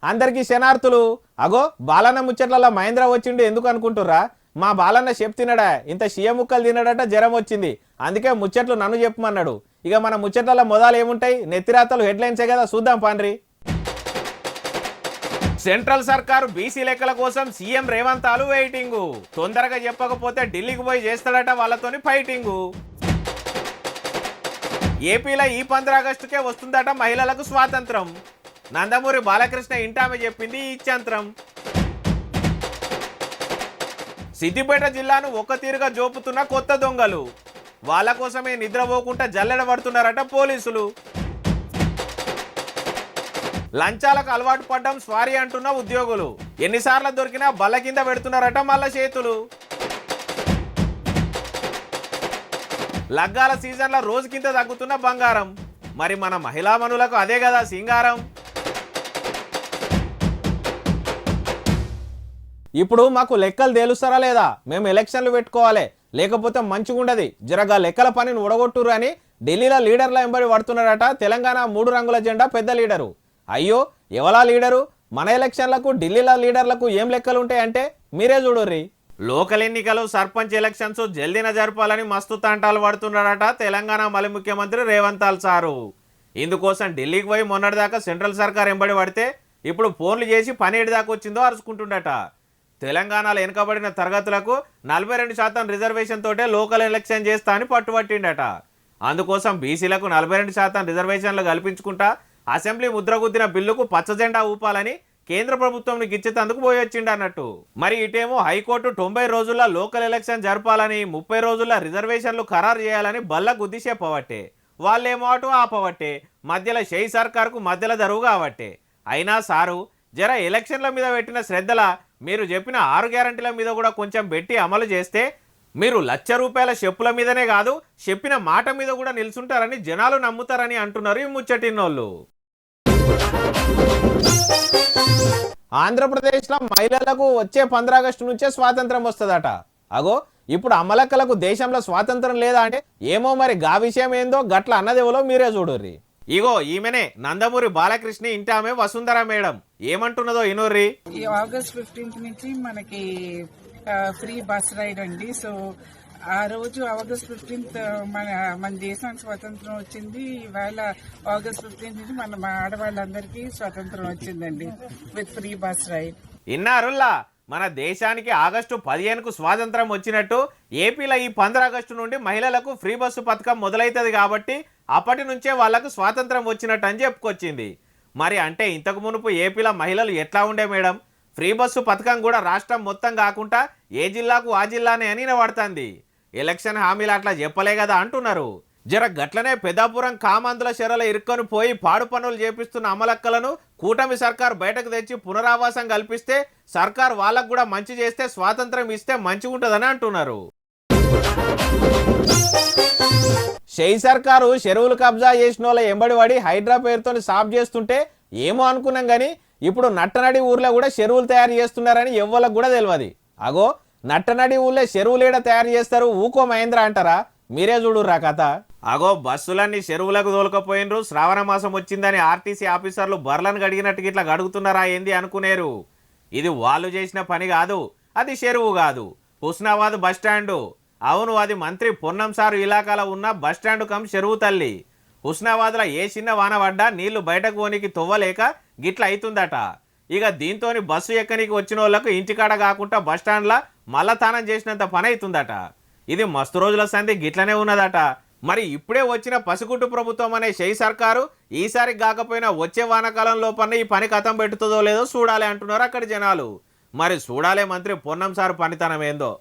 అందరికీ శనార్థులు. అగో బాలన్న ముచ్చట్లలో మహేంద్ర వచ్చిండు ఎందుకు అనుకుంటుర్రా? మా బాలన్న చెప్తినడా ఇంత షియ ముక్కలు తినడట, జ్వరం వచ్చింది, అందుకే ముచ్చట్లు నన్ను చెప్పమన్నాడు. ఇక మన ముచ్చట్లలో మొదలు ఏముంటాయి, నెత్తిరాతలు హెడ్లైన్సే కదా, చూద్దాం పాండ్రి. సెంట్రల్ సర్కారు బీసీ లెక్కల కోసం సీఎం రేవంత్ ఆలు వెయిటింగు. తొందరగా చెప్పకపోతే ఢిల్లీకి పోయి చేస్తాడట వాళ్ళతోని ఫైటింగు. ఏపీలో ఈ 15 ఆగస్టుకే వస్తుందట మహిళలకు స్వాతంత్రం. నందమూరి బాలకృష్ణ ఇంటామె చెప్పింది ఈ ఇచ్చంత్రం. సిద్దిపేట జిల్లాను ఒక్క తీరుగా జోపుతున్న కొత్త దొంగలు. వాళ్ళ కోసమే నిద్రపోకుండా జల్లెడ పడుతున్నారట పోలీసులు. లంచాలకు అలవాటు పడ్డం స్వారీ అంటున్న ఉద్యోగులు. ఎన్నిసార్లు దొరికినా బల్ల కింద పెడుతున్నారట మల్ల చేతులు. లగ్గాల సీజన్లో రోజు కింద తగ్గుతున్న బంగారం. మరి మన మహిళామణులకు అదే కదా సింగారం. ఇప్పుడు మాకు లెక్కలు తేలుస్తారా లేదా, మేము ఎలక్షన్లు పెట్టుకోవాలి, లేకపోతే మంచిగుండది, జరగా లెక్కల పనిని ఉడగొట్టురు అని ఢిల్లీలో లీడర్ల వెంబడి పడుతున్నారట తెలంగాణ 3 రంగుల జెండా పెద్ద లీడరు. అయ్యో ఎవలా లీడరు? మన ఎలక్షన్లకు ఢిల్లీలో లీడర్లకు ఏం లెక్కలు ఉంటాయంటే మీరే చూడుర్రి. లోకల్ ఎన్నికలు, సర్పంచ్ ఎలక్షన్స్ జల్దీన జరపాలని మస్తు తంటాలు పడుతున్నారట తెలంగాణ మలి ముఖ్యమంత్రి రేవంత్ సారు. ఇందుకోసం ఢిల్లీకి పోయి మొన్నటిదాకా సెంట్రల్ సర్కార్ వెంబడి పడితే ఇప్పుడు ఫోన్లు చేసి పని ఏడిదాకా వచ్చిందో అరుచుకుంటుండట. తెలంగాణలో వెనుకబడిన తరగతులకు 42% రిజర్వేషన్ తోటే లోకల్ ఎలక్షన్ చేస్తా అని పట్టుబట్టిండట. అందుకోసం బీసీలకు 42% రిజర్వేషన్లు కల్పించుకుంటా అసెంబ్లీ ముద్రగుద్దిన బిల్లుకు పచ్చజెండా ఊపాలని కేంద్ర ప్రభుత్వం ఇచ్చేందుకు పోయి వచ్చిండు అన్నట్టు. మరి ఇటేమో హైకోర్టు 90 రోజుల్లో లోకల్ ఎలక్షన్ జరపాలని, 30 రోజుల్లో రిజర్వేషన్లు ఖరారు చేయాలని బల్ల గుద్ది చెప్పవట్టే. వాళ్ళేమో అటు ఆపవట్టే, మధ్యలో షెయి సర్కార్కు మధ్యలో జరువు కావట్టే. అయినా సారు జర ఎలక్షన్ల మీద పెట్టిన శ్రద్ధల మీరు చెప్పిన 6 గ్యారంటీల మీద కూడా కొంచెం పెట్టి అమలు చేస్తే మీరు ₹1,00,000 చెప్పుల మీదనే కాదు, చెప్పిన మాట మీద కూడా నిల్చుంటారని జనాలు నమ్ముతారని అంటున్నారు ఈ ముచ్చటిన్నోళ్ళు. ఆంధ్రప్రదేశ్లో మహిళలకు వచ్చే 15 ఆగస్టు నుంచే స్వాతంత్రం వస్తుందట. అగో ఇప్పుడు అమలక్కలకు దేశంలో స్వాతంత్రం లేదా అంటే ఏమో, మరి గా విషయం ఏందో గట్ల అన్నదేవలో మీరే చూడుర్రి. ఇగో ఈమెనే నందమూరి బాలకృష్ణ ఇంటామె వసుంధర మేడం ఏమంటున్నదో ఇనోర్రి. ఈ ఆగస్ట్ 15 నుంచి మనకి ఫ్రీ బస్ రైడ్ అండి. సో ఆ రోజు ఆగస్ట్ 15 మన దేశానికి స్వతంత్రం వచ్చింది. ఇవాళ ఆగస్ట్ 15 నుంచి మన ఆడవాళ్ళందరికీ స్వతంత్రం వచ్చిందండి విత్ ఫ్రీ బస్ రైడ్. ఇన్నారుల్లా మన దేశానికి ఆగస్టు 15కు స్వాతంత్రం వచ్చినట్టు ఏపీలో ఈ 15 ఆగస్టు నుండి మహిళలకు ఫ్రీ బస్సు పథకం మొదలవుతుంది కాబట్టి అప్పటి నుంచే వాళ్లకు స్వాతంత్రం వచ్చినట్టు అని చెప్పుకొచ్చింది. మరి అంటే ఇంతకు మునుపు ఏపీలో మహిళలు ఎట్లా ఉండే మేడం? ఫ్రీ బస్సు పథకం కూడా రాష్ట్రం మొత్తం కాకుండా ఏ జిల్లాకు ఆ జిల్లానే అని పడుతుంది. ఎలక్షన్ హామీలు అట్లా చెప్పలే కదా అంటున్నారు. జర గట్లనే పెద్దాపురం కామందుల చెరల ఇరుక్కొని పోయి పాడు పనులు చేపిస్తున్న అమలక్కలను కూటమి సర్కార్ బయటకు తెచ్చి పునరావాసం కల్పిస్తే సర్కార్ వాళ్ళకు కూడా మంచి చేస్తే స్వాతంత్రం ఇస్తే మంచిగా ఉంటుందని అంటున్నారు. షెయి సర్కారు చెరువులు కబ్జా చేసిన వాళ్ళ ఎంబడి పడి హైడ్రా పేరుతో సాఫ్ చేస్తుంటే ఏమో అనుకున్నాం కానీ ఇప్పుడు నట్టనడి ఊర్లో కూడా చెరువులు తయారు చేస్తున్నారని ఎవ్వలకు కూడా తెలియదు. అగో నట్టనడి ఊళ్ళో చెరువులేడ తయారు చేస్తారు, ఊకో మహేంద్ర అంటారా? మీరే చూడుర్రా కథ. అగో బస్సులన్నీ చెరువులకు తోలుకపోయినరు, శ్రావణ మాసం వచ్చిందని ఆర్టీసీ ఆఫీసర్లు బర్లను గడిగినట్టు ఇట్లా గడుగుతున్నారా ఏంది అనుకునేరు. ఇది వాళ్ళు చేసిన పని కాదు, అది చెరువు కాదు, హుస్నాబాద్ బస్టాండు. అవును, అది మంత్రి పొన్నం సారు ఇలాకాలో ఉన్న బస్టాండు కమ్ చెరువు తల్లి. హుస్నాబాద్లో ఏ చిన్న వాన పడ్డా నీళ్లు బయటకు పోనీకి తొవ్వలేక గిట్ల అవుతుందట. ఇక దీంతో బస్సు ఎక్కనికి వచ్చిన వాళ్ళకు ఇంటికాడ కాకుండా బస్టాండ్లా మళ్ళా తానం చేసినంత పని అవుతుందట. ఇది మస్తు రోజుల సంధి గిట్లనే ఉన్నదట. మరి ఇప్పుడే వచ్చిన పసిగుట్టు ప్రభుత్వం అనే షెయి సర్కారు ఈసారి కాకపోయినా వచ్చే వానాకాలం లోపల ఈ పని కథం పెట్టుతుందో లేదో చూడాలి అంటున్నారు అక్కడి జనాలు. మరి చూడాలే మంత్రి పొన్నం సారు పనితనం ఏందో.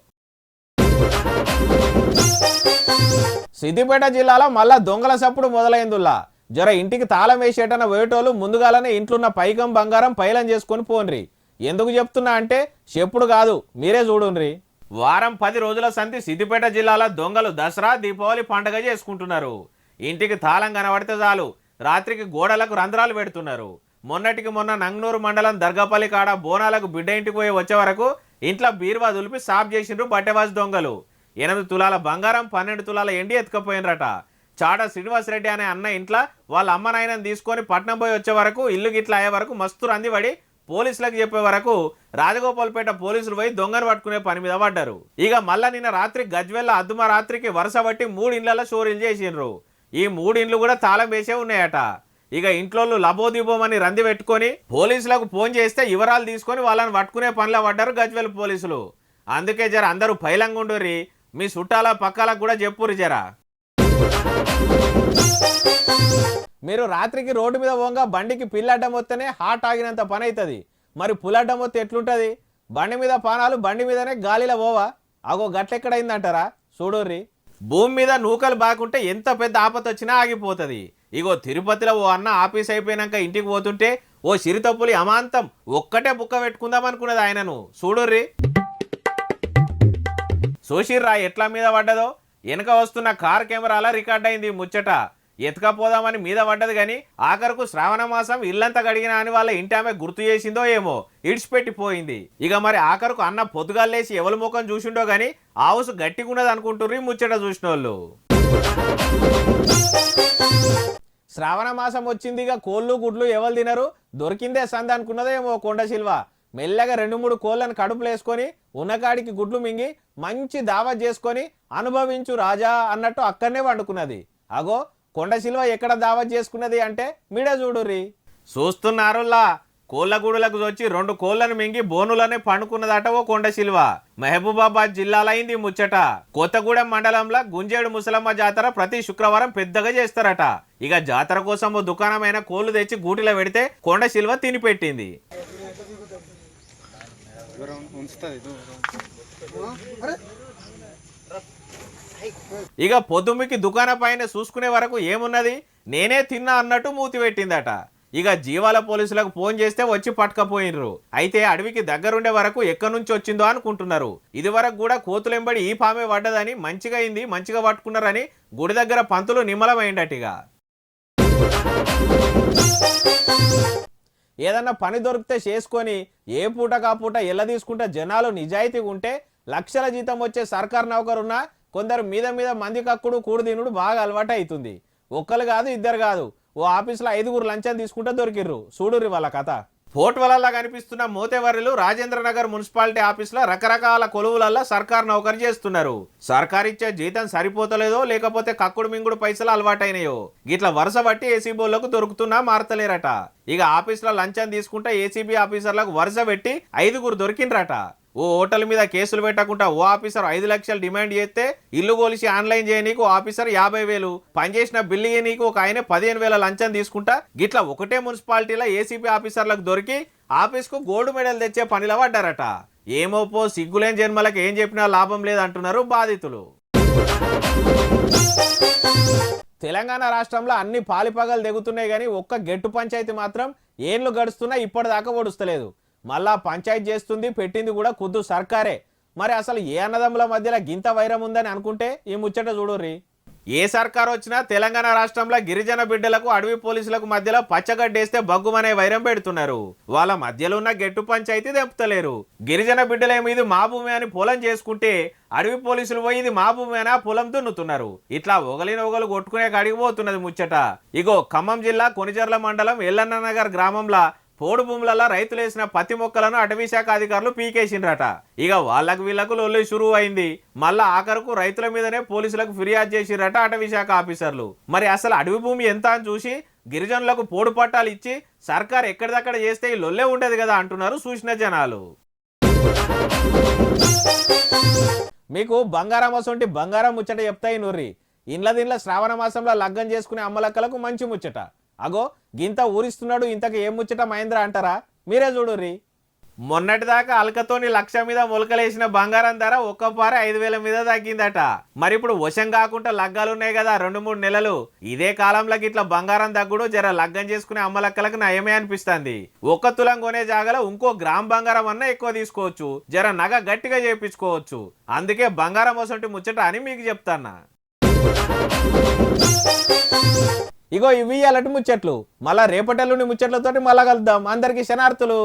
సిద్దిపేట జిల్లాలో మళ్ళా దొంగల సప్పుడు మొదలైందుల్లా. జర ఇంటికి తాళం వేసేటన్న వేటోళ్ళు ముందుగాలనే ఇంట్లున్న పైకం బంగారం పైలం చేసుకొని పోన్రి. ఎందుకు చెప్తున్నా అంటే చెప్పుడు కాదు, మీరే చూడుండ్రి. వారం 10 రోజుల సంధి సిద్దిపేట జిల్లాలో దొంగలు దసరా దీపావళి పండుగ చేసుకుంటున్నారు. ఇంటికి తాళం కనబడితే చాలు రాత్రికి గోడలకు రంధ్రాలు పెడుతున్నారు. మొన్నటికి మొన్న నంగనూరు మండలం దర్గాపల్లి కాడ బోనాలకు బిడ్డ ఇంటికి పోయి వచ్చే వరకు ఇంట్లో బీరువా దులిపి సాఫ్ చేసిండ్రు బట్టెవాసి దొంగలు. 8 తులాల బంగారం 12 తులాల ఎండి ఎత్తుకపోయినరట. చాడ శ్రీనివాస్ రెడ్డి అనే అన్న ఇంట్లో వాళ్ళ అమ్మ నాయనని తీసుకొని పట్నం పోయి వచ్చే వరకు ఇల్లు గిట్ల అయ్యే వరకు మస్తు రందిపడి పోలీసులకు చెప్పే వరకు రాజగోపాల్పేట పోలీసులు పోయి దొంగను పట్టుకునే పని మీద పడ్డారు. ఇక మళ్ళా నిన్న రాత్రి గజ్వెల్ల అద్దుమ రాత్రికి వరుస బట్టి 3 ఇండ్లలో చోరీలు చేసిండ్రు. ఈ 3 ఇండ్లు కూడా తాళం వేసే ఉన్నాయట. ఇక ఇంట్లో లబోదిబోమని రంది పెట్టుకొని పోలీసులకు ఫోన్ చేస్తే వివరాలు తీసుకొని వాళ్ళని పట్టుకునే పనిలో పడ్డారు గజ్వెల్ పోలీసులు. అందుకే జర అందరూ పైలంగా ఉండుర్రి, మీ చుట్టాల పక్కలకు కూడా చెప్పుర్రి జర. మీరు రాత్రికి రోడ్డు మీద పోగా బండికి పిల్లడ్డం వస్తేనే హాట్ ఆగినంత పని అవుతుంది. మరి పుల్లడ్డం వస్తే ఎట్లుంటుంది? బండి మీద పానాలు బండి మీదనే గాలిలో పోవా? అగో గట్లెక్కడైందంటారా? చూడుర్రి. భూమి మీద నూకలు బాగుంటే ఎంత పెద్ద ఆపత వచ్చినా ఆగిపోతుంది. ఇగో తిరుపతిలో ఓ అన్న ఆఫీస్ అయిపోయినాక ఇంటికి పోతుంటే ఓ సిరితప్పులి అమాంతం ఒక్కటే బుక్క పెట్టుకుందాం అనుకున్నది ఆయనను. చూడుర్రి. చూసిర్రా ఎట్లా మీద పడ్డదో? వెనక వస్తున్న కార్ కెమెరాల రికార్డ్ అయింది ముచ్చట. ఎత్తుకపోదామని మీద పడ్డది కానీ ఆఖరకు శ్రావణ మాసం ఇల్లంతా గడిగినా అని వాళ్ళ ఇంటి ఆమె గుర్తు చేసిందో ఏమో ఇడిచిపెట్టిపోయింది. ఇక మరి ఆఖరకు అన్న పొద్దుగాలేసి ఎవరి ముఖం చూసిండో గాని ఆవుసు గట్టిగున్నది అనుకుంటుర్రి ముచ్చట చూసిన వాళ్ళు. శ్రావణ మాసం వచ్చింది, ఇక కోళ్ళు గుడ్లు ఎవరు తినరు, దొరికిందే సంద అనుకున్నదేమో కొండశిల్వ. మెల్లగా 2-3 కోళ్ళను కడుపులు వేసుకొని ఉన్నకాడికి గుడ్లు మింగి మంచి దావత్ చేసుకొని అనుభవించు రాజా అన్నట్టు అక్కడనే వండుకున్నది. అగో కొండశిల్వ ఎక్కడ దావత్ చేసుకున్నది అంటే మీడే చూడుర్రి. చూస్తున్నారులా, కోళ్ళగూడులకు వచ్చి 2 కోళ్లను మింగి బోనులనే పండుకున్నదట ఓ కొండశిల్వ. మహబూబాబాద్ జిల్లాలో అయింది ముచ్చట. కొత్తగూడెం మండలంలో గుంజేడు ముసలమ్మ జాతర ప్రతి శుక్రవారం పెద్దగా చేస్తారట. ఇక జాతర కోసం ఓ దుకాణమైన కోళ్లు తెచ్చి గూటిలో పెడితే కొండశిల్వ తినిపెట్టింది. ఇక పొద్దుమికి దుకాణం పైన చూసుకునే వరకు ఏమున్నది, నేనే తిన్నా అన్నట్టు మూతి పెట్టిందట. ఇక జీవాల పోలీసులకు ఫోన్ చేస్తే వచ్చి పట్టుకపోయినరు. అయితే అడవికి దగ్గరుండే వరకు ఎక్కడి నుంచి వచ్చిందో అనుకుంటున్నారు. ఇది వరకు కూడా కోతులెంబడి ఈ పామే పడ్డదని మంచిగా అయింది, మంచిగా పట్టుకున్నారని గుడి దగ్గర పంతులు నిమ్మలమైందటిగా. ఏదన్నా పని దొరికితే చేసుకొని ఏ పూట కాపూట ఎల్ల తీసుకుంటే జనాలు నిజాయితీగా ఉంటే లక్షల జీతం వచ్చే సర్కార్ నౌకరున్నా కొందరు మీద మీద మంది కక్కుడు కూడు తినుడు బాగా అలవాటు అవుతుంది. ఒక్కరు కాదు, ఇద్దరు కాదు, ఓ ఆఫీసులో 5 లంచం తీసుకుంటే దొరికిర్రు. చూడుర్రి వాళ్ళ కథ. ఫోటోలల్లా కనిపిస్తున్న మోతేవర్రులు రాజేంద్రనగర్ మున్సిపాలిటీ ఆఫీసులో రకరకాల కొలువులల్లా సర్కార్ నౌకరు చేస్తున్నారు. సర్కార్ ఇచ్చే జీతం సరిపోతలేదో లేకపోతే కక్కుడు మింగుడు పైసలు అలవాటైనాయో గిట్లా వరుస బట్టి ఏసీబీలకు దొరుకుతున్నా మారతలేరట. ఇక ఆఫీసులో లంచం తీసుకుంటే ఏసీబీ ఆఫీసర్లకు వరుస పెట్టి 5 దొరికిండ్రట. ఓ హోటల్ మీద కేసులు పెట్టకుండా ఓ ఆఫీసర్ 5 లక్షలు డిమాండ్ చేస్తే ఇల్లు కొలిసి ఆన్లైన్ చేయనీకు ఆఫీసర్ 50,000, పనిచేసిన బిల్లు నీకు ఒక ఆయన 15,000 లంచం తీసుకుంటా గిట్లా ఒకటే మున్సిపాలిటీలో ఏసీపీ ఆఫీసర్లకు దొరికి ఆఫీస్కు గోల్డ్ మెడల్ తెచ్చే పనిలో పడ్డారట. ఏమోపో సిగ్గులేని జన్మలకు ఏం చెప్పినా లాభం లేదంటున్నారు బాధితులు. తెలంగాణ రాష్ట్రంలో అన్ని పాలిపగలు దిగుతున్నాయి కానీ ఒక్క గెట్టు పంచాయతీ మాత్రం ఏళ్ళు గడుస్తున్నా ఇప్పటిదాకా ఓడుస్తలేదు. మళ్ళా పంచాయతీ చేస్తుంది, పెట్టింది కూడా ఖుద్దు సర్కారే. మరి అసలు ఏ అన్నదమ్ముల మధ్యలో గింత వైరం ఉందని అనుకుంటే ఈ ముచ్చట చూడుర్రి. ఏ సర్కారు వచ్చినా తెలంగాణ రాష్ట్రంలో గిరిజన బిడ్డలకు అడవి పోలీసులకు మధ్యలో పచ్చగడ్డేస్తే బగ్గుమనే వైరం పెడుతున్నారు. వాళ్ళ మధ్యలో ఉన్న గెట్టు పంచాయతీ తెంపుతలేరు. గిరిజన బిడ్డలేమో ఇది మా భూమి అని పొలం చేసుకుంటే అడవి పోలీసులు పోయి ఇది మా భూమి అని పొలం దున్నుతున్నారు. ఇట్లా ఒకలిని ఒకరు కొట్టుకునే కాడికి పోతున్నది ముచ్చట. ఇగో ఖమ్మం జిల్లా కొనిజర్ల మండలం ఎల్లన్ననగర్ గ్రామంలో పోడు భూములలో రైతులు వేసిన పత్తి మొక్కలను అటవీ శాఖ అధికారులు పీకేసిండ్రట. ఇక వాళ్ళకు వీళ్లకు లొల్లి షురువు అయింది. మళ్ళా ఆఖరుకు రైతుల మీదనే పోలీసులకు ఫిర్యాదు చేసిరట అటవీ శాఖ ఆఫీసర్లు. మరి అసలు అడవి భూమి ఎంత అని చూసి గిరిజనులకు పోడు పట్టాలు ఇచ్చి సర్కార్ ఎక్కడిదక్కడ చేస్తే ఈ లొల్లే ఉండదు కదా అంటున్నారు చూసిన జనాలు. మీకు బంగారం వసంటి బంగారం ముచ్చట చెప్తాయి నూర్రి. ఇండ్ల శ్రావణ మాసంలో లగ్గం చేసుకునే అమ్మలక్కలకు మంచి ముచ్చట. అగో గింత ఊరిస్తున్నాడు, ఇంతకు ఏం ముచ్చట మహేంద్ర అంటారా? మీరే చూడుర్రి. మొన్నటిదాకా అల్కతోని 1,00,000 మీద మొలకలేసిన బంగారం ధర ఒక్కపారే 5,000 మీద తగ్గిందట. మరి ఇప్పుడు వశం కాకుండా లగ్గాలున్నాయి కదా 2-3 నెలలు. ఇదే కాలంలో ఇట్లా బంగారం తగ్గుడు జర లగ్గం చేసుకునే అమ్మలక్కలకు నయమే అనిపిస్తుంది. 1 తులం కొనే జాగలో ఇంకో గ్రామ్ బంగారం అన్నా ఎక్కువ తీసుకోవచ్చు, జర నగ గట్టిగా చేయించుకోవచ్చు. అందుకే బంగారం వసంటి ముచ్చట అని మీకు చెప్తాన్నా. ఇగో ఇవి అలాంటి ముచ్చట్లు. మళ్ళా రేపటెల్లుండి ముచ్చట్లతోటి మళ్ళా కలుద్దాం. అందరికీ శనార్థులు.